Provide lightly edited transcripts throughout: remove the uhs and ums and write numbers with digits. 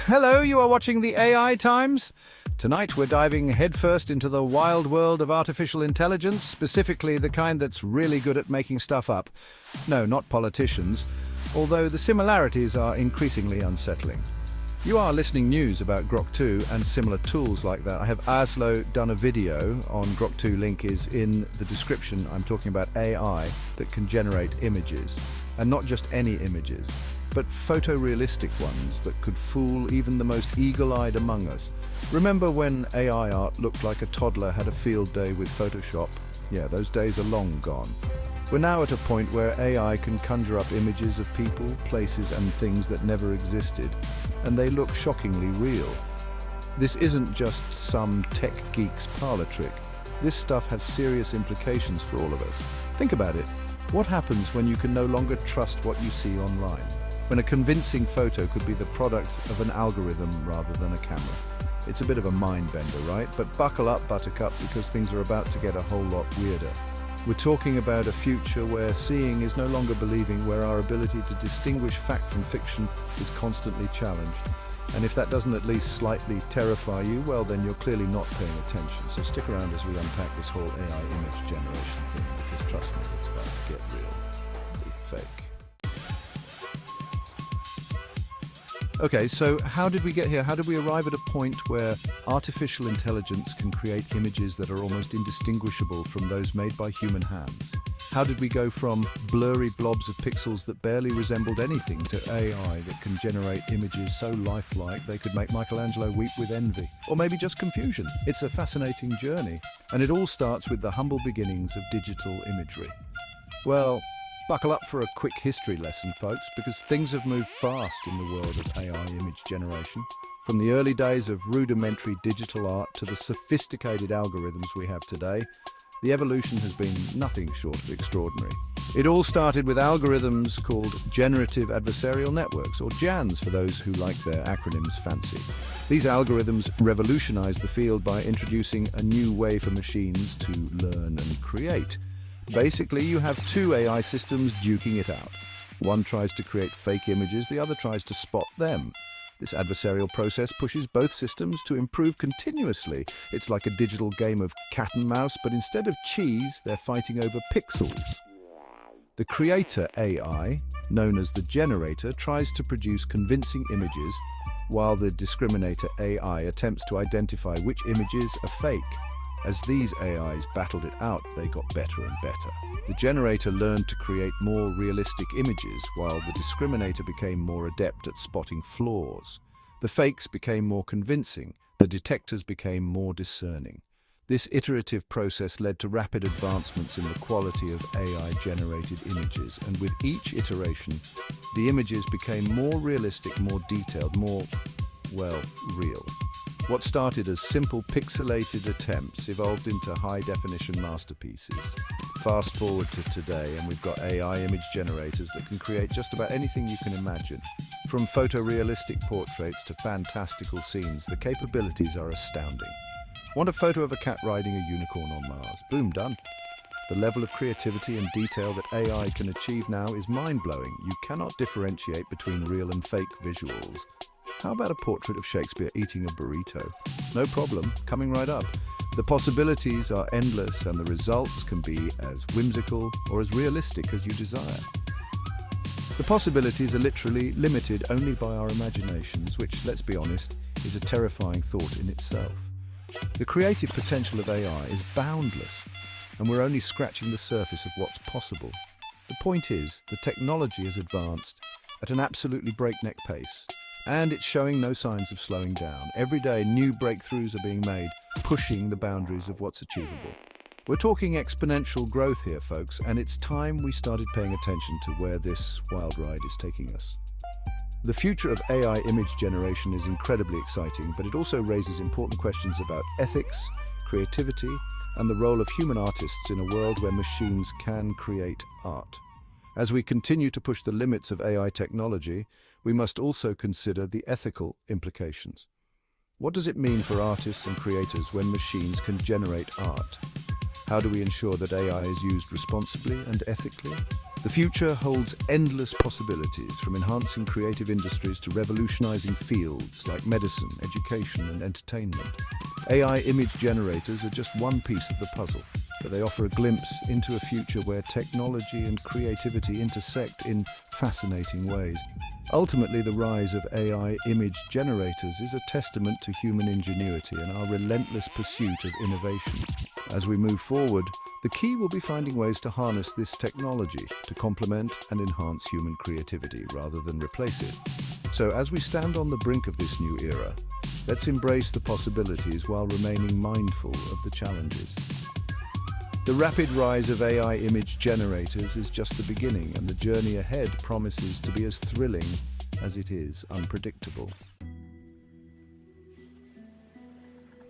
Hello, you are watching the AI Times. Tonight we're diving headfirst into the wild world of artificial intelligence, specifically the kind that's really good at making stuff up. No, not politicians, although the similarities are increasingly unsettling. You are listening news about Grok 2 and similar tools like that. I have Aslo done a video on Grok 2, link is in the description. I'm talking about AI that can generate images, and not just any images, but photorealistic ones that could fool even the most eagle-eyed among us. Remember when AI art looked like a toddler had a field day with Photoshop? Yeah, those days are long gone. We're now at a point where AI can conjure up images of people, places and things that never existed, and they look shockingly real. This isn't just some tech geek's parlor trick. This stuff has serious implications for all of us. Think about it. What happens when you can no longer trust what you see online? When a convincing photo could be the product of an algorithm rather than a camera? It's a bit of a mind bender, right? But buckle up, Buttercup, because things are about to get a whole lot weirder. We're talking about a future where seeing is no longer believing, where our ability to distinguish fact from fiction is constantly challenged. And if that doesn't at least slightly terrify you, well, then you're clearly not paying attention. So stick around as we unpack this whole AI image generation thing, because trust me, it's about to get real. Fake. Okay, so how did we get here? How did we arrive at a point where artificial intelligence can create images that are almost indistinguishable from those made by human hands? How did we go from blurry blobs of pixels that barely resembled anything to AI that can generate images so lifelike they could make Michelangelo weep with envy? Or maybe just confusion? It's a fascinating journey, and it all starts with the humble beginnings of digital imagery. Well, buckle up for a quick history lesson, folks, because things have moved fast in the world of AI image generation. From the early days of rudimentary digital art to the sophisticated algorithms we have today, the evolution has been nothing short of extraordinary. It all started with algorithms called generative adversarial networks, or GANs for those who like their acronyms fancy. These algorithms revolutionized the field by introducing a new way for machines to learn and create. Basically, you have two AI systems duking it out. One tries to create fake images, the other tries to spot them. This adversarial process pushes both systems to improve continuously. It's like a digital game of cat and mouse, but instead of cheese, they're fighting over pixels. The creator AI, known as the generator, tries to produce convincing images, while the discriminator AI attempts to identify which images are fake. As these AIs battled it out, they got better and better. The generator learned to create more realistic images, while the discriminator became more adept at spotting flaws. The fakes became more convincing, the detectors became more discerning. This iterative process led to rapid advancements in the quality of AI-generated images, and with each iteration, the images became more realistic, more detailed, more, well, real. What started as simple pixelated attempts evolved into high-definition masterpieces. Fast forward to today, and we've got AI image generators that can create just about anything you can imagine. From photorealistic portraits to fantastical scenes, the capabilities are astounding. Want a photo of a cat riding a unicorn on Mars? Boom, done. The level of creativity and detail that AI can achieve now is mind-blowing. You cannot differentiate between real and fake visuals. How about a portrait of Shakespeare eating a burrito? No problem, coming right up. The possibilities are endless, and the results can be as whimsical or as realistic as you desire. The possibilities are literally limited only by our imaginations, which, let's be honest, is a terrifying thought in itself. The creative potential of AI is boundless, and we're only scratching the surface of what's possible. The point is, the technology has advanced at an absolutely breakneck pace, and it's showing no signs of slowing down. Every day, new breakthroughs are being made, pushing the boundaries of what's achievable. We're talking exponential growth here, folks, and it's time we started paying attention to where this wild ride is taking us. The future of AI image generation is incredibly exciting, but it also raises important questions about ethics, creativity, and the role of human artists in a world where machines can create art. As we continue to push the limits of AI technology, we must also consider the ethical implications. What does it mean for artists and creators when machines can generate art? How do we ensure that AI is used responsibly and ethically? The future holds endless possibilities, from enhancing creative industries to revolutionizing fields like medicine, education, and entertainment. AI image generators are just one piece of the puzzle, but they offer a glimpse into a future where technology and creativity intersect in fascinating ways. Ultimately, the rise of AI image generators is a testament to human ingenuity and our relentless pursuit of innovation. As we move forward, the key will be finding ways to harness this technology to complement and enhance human creativity rather than replace it. So as we stand on the brink of this new era, let's embrace the possibilities while remaining mindful of the challenges. The rapid rise of AI image generators is just the beginning, and the journey ahead promises to be as thrilling as it is unpredictable.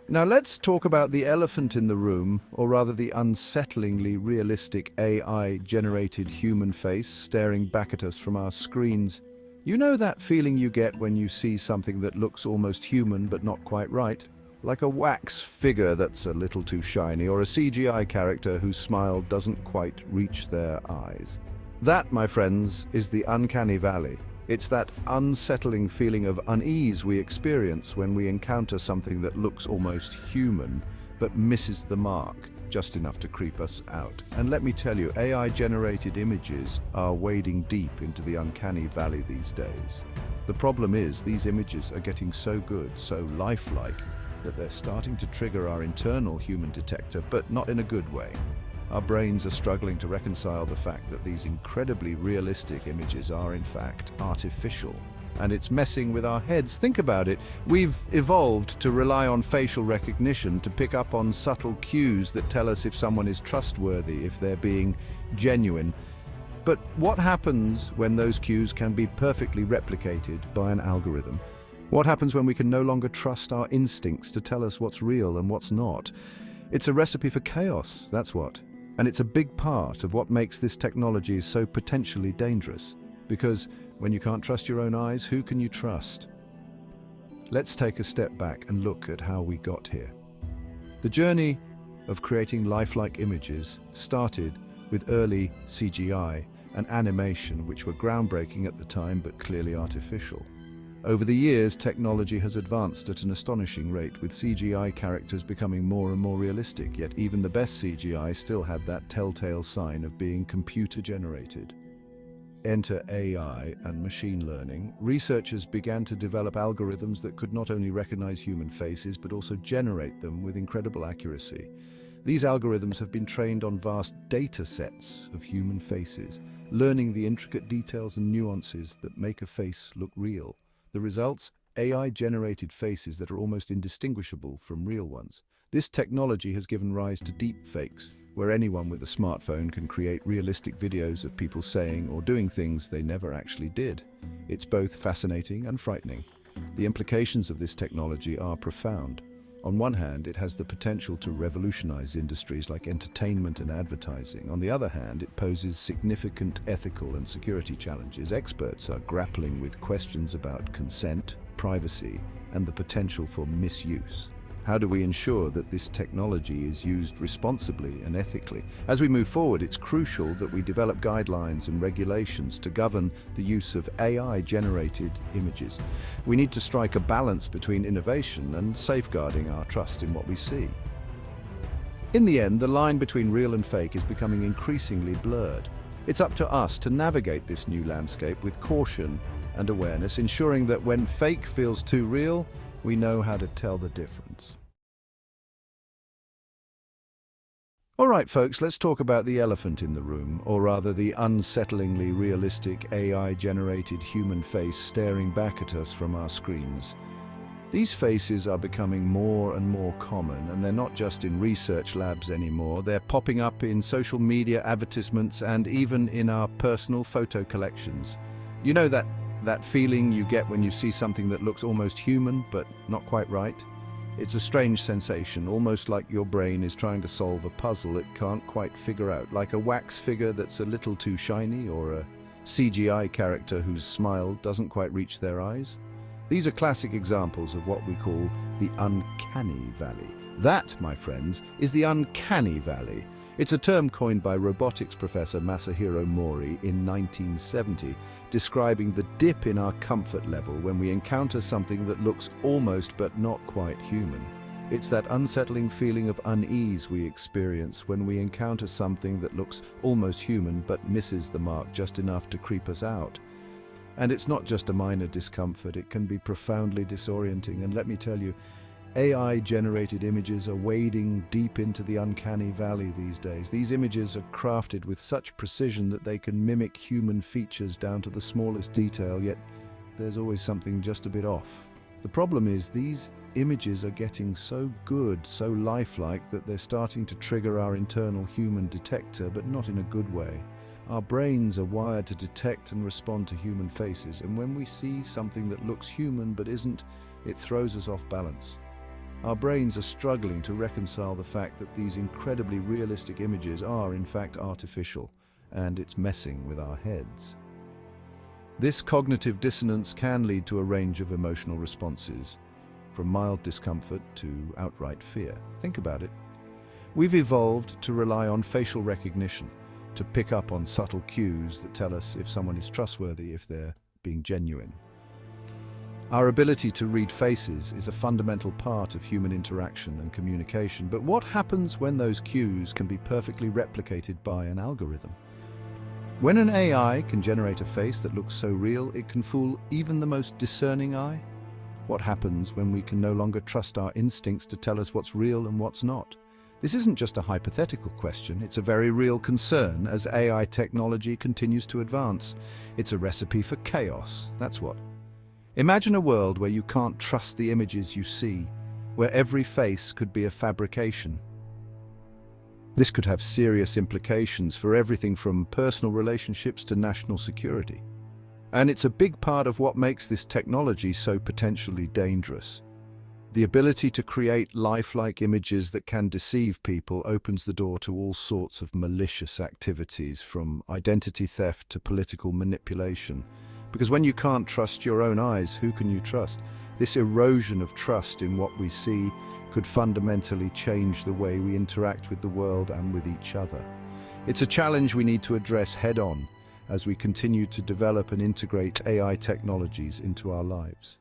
Now let's talk about the elephant in the room, or rather the unsettlingly realistic AI-generated human face staring back at us from our screens. You know that feeling you get when you see something that looks almost human but not quite right? Like a wax figure that's a little too shiny, or a CGI character whose smile doesn't quite reach their eyes. That, my friends, is the uncanny valley. It's that unsettling feeling of unease we experience when we encounter something that looks almost human, but misses the mark just enough to creep us out. And let me tell you, AI-generated images are wading deep into the uncanny valley these days. The problem is, these images are getting so good, so lifelike, that they're starting to trigger our internal human detector, but not in a good way. Our brains are struggling to reconcile the fact that these incredibly realistic images are in fact artificial. And it's messing with our heads. Think about it. We've evolved to rely on facial recognition to pick up on subtle cues that tell us if someone is trustworthy, if they're being genuine. But what happens when those cues can be perfectly replicated by an algorithm? What happens when we can no longer trust our instincts to tell us what's real and what's not? It's a recipe for chaos, that's what. And it's a big part of what makes this technology so potentially dangerous. Because when you can't trust your own eyes, who can you trust? Let's take a step back and look at how we got here. The journey of creating lifelike images started with early CGI and animation, which were groundbreaking at the time but clearly artificial. Over the years, technology has advanced at an astonishing rate, with CGI characters becoming more and more realistic, yet even the best CGI still had that telltale sign of being computer-generated. Enter AI and machine learning. Researchers began to develop algorithms that could not only recognize human faces, but also generate them with incredible accuracy. These algorithms have been trained on vast data sets of human faces, learning the intricate details and nuances that make a face look real. The results? AI-generated faces that are almost indistinguishable from real ones. This technology has given rise to deepfakes, where anyone with a smartphone can create realistic videos of people saying or doing things they never actually did. It's both fascinating and frightening. The implications of this technology are profound. On one hand, it has the potential to revolutionize industries like entertainment and advertising. On the other hand, it poses significant ethical and security challenges. Experts are grappling with questions about consent, privacy, and the potential for misuse. How do we ensure that this technology is used responsibly and ethically? As we move forward, it's crucial that we develop guidelines and regulations to govern the use of AI-generated images. We need to strike a balance between innovation and safeguarding our trust in what we see. In the end, the line between real and fake is becoming increasingly blurred. It's up to us to navigate this new landscape with caution and awareness, ensuring that when fake feels too real, we know how to tell the difference. All right, folks, let's talk about the elephant in the room, or rather the unsettlingly realistic AI-generated human face staring back at us from our screens. These faces are becoming more and more common, and they're not just in research labs anymore. They're popping up in social media advertisements and even in our personal photo collections. You know that feeling you get when you see something that looks almost human, but not quite right? It's a strange sensation, almost like your brain is trying to solve a puzzle it can't quite figure out, like a wax figure that's a little too shiny, or a CGI character whose smile doesn't quite reach their eyes. These are classic examples of what we call the uncanny valley. That, my friends, is the uncanny valley. It's a term coined by robotics professor Masahiro Mori in 1970, describing the dip in our comfort level when we encounter something that looks almost but not quite human. It's that unsettling feeling of unease we experience when we encounter something that looks almost human but misses the mark just enough to creep us out. And it's not just a minor discomfort, it can be profoundly disorienting. And let me tell you, AI-generated images are wading deep into the uncanny valley these days. These images are crafted with such precision that they can mimic human features down to the smallest detail, yet there's always something just a bit off. The problem is these images are getting so good, so lifelike, that they're starting to trigger our internal human detector, but not in a good way. Our brains are wired to detect and respond to human faces, and when we see something that looks human but isn't, it throws us off balance. Our brains are struggling to reconcile the fact that these incredibly realistic images are in fact artificial, and it's messing with our heads. This cognitive dissonance can lead to a range of emotional responses, from mild discomfort to outright fear. Think about it. We've evolved to rely on facial recognition, to pick up on subtle cues that tell us if someone is trustworthy, if they're being genuine. Our ability to read faces is a fundamental part of human interaction and communication, but what happens when those cues can be perfectly replicated by an algorithm? When an AI can generate a face that looks so real, it can fool even the most discerning eye? What happens when we can no longer trust our instincts to tell us what's real and what's not? This isn't just a hypothetical question, it's a very real concern as AI technology continues to advance. It's a recipe for chaos, that's what. Imagine a world where you can't trust the images you see, where every face could be a fabrication. This could have serious implications for everything from personal relationships to national security. And it's a big part of what makes this technology so potentially dangerous. The ability to create lifelike images that can deceive people opens the door to all sorts of malicious activities, from identity theft to political manipulation. Because when you can't trust your own eyes, who can you trust? This erosion of trust in what we see could fundamentally change the way we interact with the world and with each other. It's a challenge we need to address head-on as we continue to develop and integrate AI technologies into our lives.